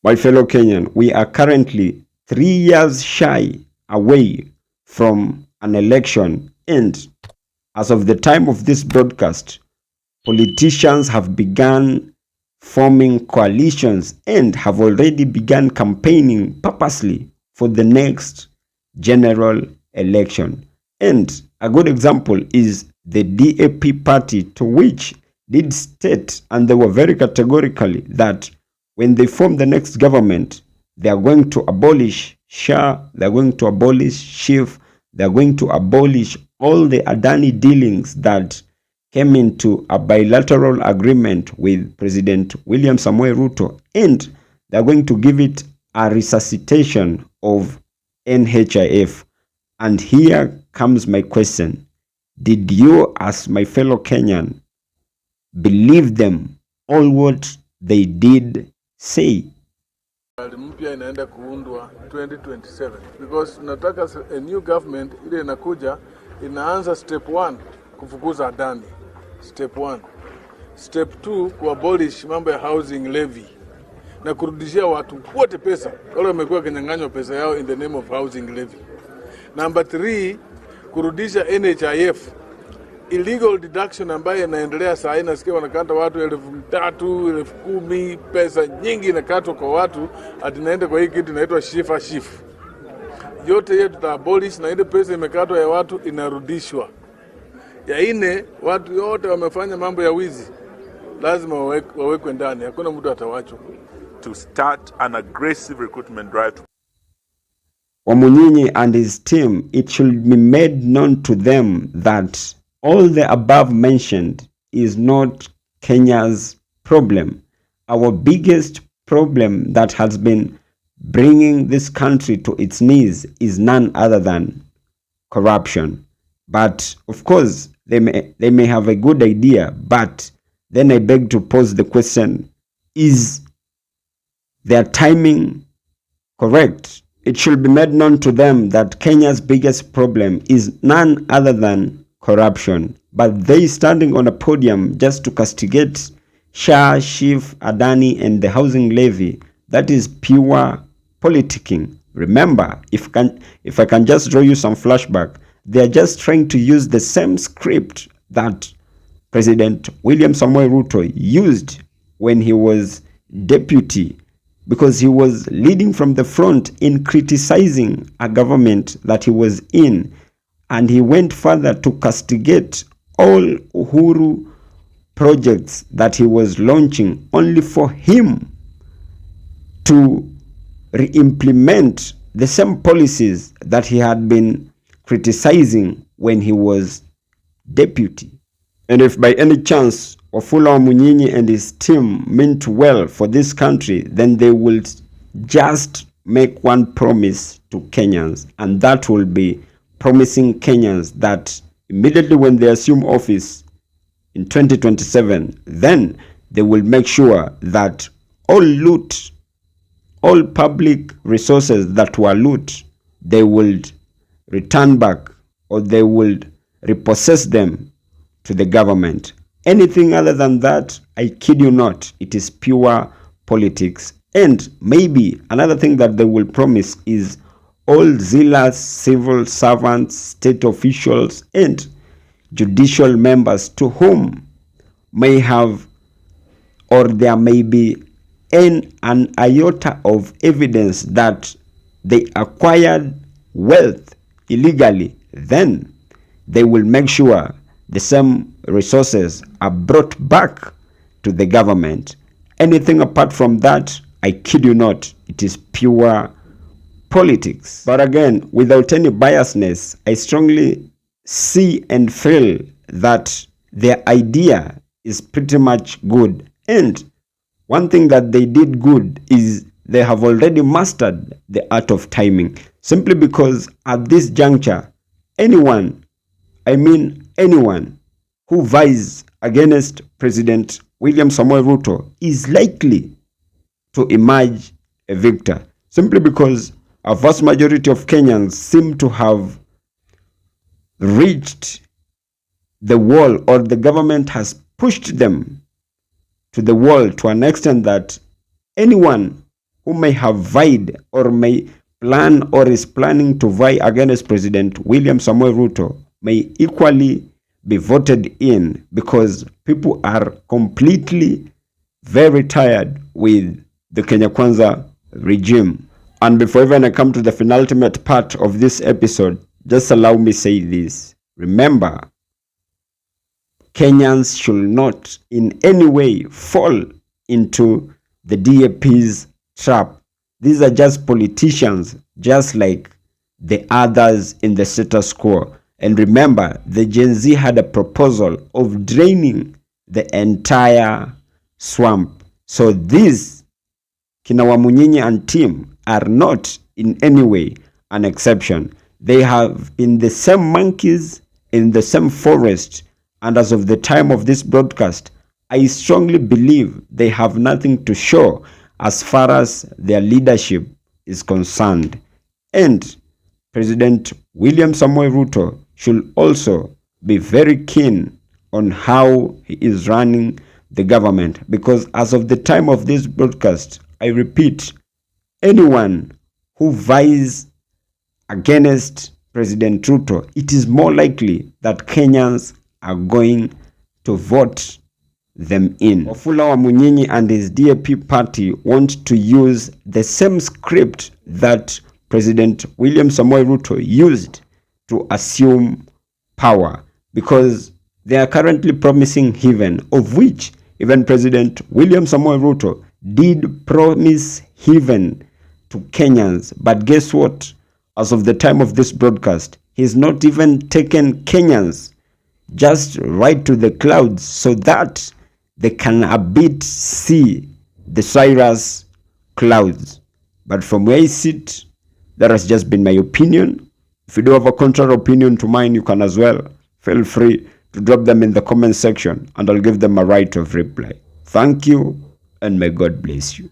My fellow Kenyan, we are currently 3 years shy away from an election, and as of the time of this broadcast, politicians have begun forming coalitions and have already begun campaigning purposely for the next general election. And a good example is the DAP party, to which did state, and they were very categorically, that when they form the next government, they are going to abolish SHA, they are going to abolish SHIF, they are going to abolish all the Adani dealings that came into a bilateral agreement with President William Samoei Ruto, and they are going to give it a resuscitation of NHIF. And here comes my question. Did you, as my fellow Kenyan, believe them all what they did say? Mpya inaenda kuundwa 2027 because tunataka a new government ile inakuja inaanza step 1 kufukuza Adani, step 1. Step 2 kuabolish mambo ya housing levy na kurudishia watu wote pesa wale wamekuwa kinyang'anywa pesa yao in the name of housing levy. Number 3, kurudisha NHIF, illegal deduction ambayo inaendelea saa hii. Nasikia wanakata watu 3,000, 10,000, pesa nyingi inakatwa kwa watu hadi naenda kwa hii kitu inaitwa SHIF. Yote hiyo tutaabolish na ile pesa imekatwa ya watu inarudishwa. Ya ine, watu yote wamefanya mambo ya wizi lazima wawekwe ndani, hakuna mtu atawachwa. To start an aggressive recruitment drive. Wamunyinyi and his team, it should be made known to them that all the above mentioned is not Kenya's problem. Our biggest problem that has been bringing this country to its knees is none other than corruption. But of course, they may have a good idea, but then I beg to pose the question, is their timing correct? It should be made known to them that Kenya's biggest problem is none other than corruption. But they standing on a podium just to castigate SHA, SHIF, Adani and the housing levy, that is pure politicking. Remember, if I can just draw you some flashback, they are just trying to use the same script that President William Samoei Ruto used when he was deputy, because he was leading from the front in criticizing a government that he was in, and he went further to castigate all Uhuru projects that he was launching, only for him to re-implement the same policies that he had been criticizing when he was deputy. And if by any chance Wafula Wamunyinyi and his team meant well for this country, then they will just make one promise to Kenyans, and that will be promising Kenyans that immediately when they assume office in 2027, then they will make sure that all loot, all public resources that were loot, they will return back, or they will repossess them to the government. Anything other than that, I kid you not, it is pure politics. And maybe another thing that they will promise is all zealous civil servants, state officials, and judicial members to whom may have, or there may be an iota of evidence that they acquired wealth illegally, then they will make sure the same resources are brought back to the government. Anything apart from that, I kid you not, it is pure politics. But again, without any biasness, I strongly see and feel that their idea is pretty much good. And one thing that they did good is they have already mastered the art of timing. Simply because at this juncture, anyone who vies against President William Samoei Ruto is likely to emerge a victor, simply because a vast majority of Kenyans seem to have reached the wall, or the government has pushed them to the wall to an extent that anyone who may have vied or may plan or is planning to vie against President William Samoei Ruto may equally be voted in, because people are completely very tired with the Kenya Kwanza regime. And before even I come to the penultimate part of this episode, just allow me say this. Remember, Kenyans should not in any way fall into the DAP's trap. These are just politicians, just like the others in the status quo. And remember, the Gen Z had a proposal of draining the entire swamp. So these Kina Wamunyinyi and team are not in any way an exception. They have been the same monkeys in the same forest, and as of the time of this broadcast, I strongly believe they have nothing to show as far as their leadership is concerned. And President William Samoei Ruto should also be very keen on how he is running the government, because as of the time of this broadcast, I repeat, anyone who vies against President Ruto, it is more likely that Kenyans are going to vote them in. Wafula Wamunyinyi and his DAP party want to use the same script that President William Samoei Ruto used to assume power, because they are currently promising heaven, of which even President William Samoei Ruto did promise heaven to Kenyans. But guess what? As of the time of this broadcast, he's not even taken Kenyans just right to the clouds so that they can a bit see the Cyrus clouds. But from where I sit, that has just been my opinion. If you do have a contrary opinion to mine, you can as well. Feel free to drop them in the comment section and I'll give them a right of reply. Thank you and may God bless you.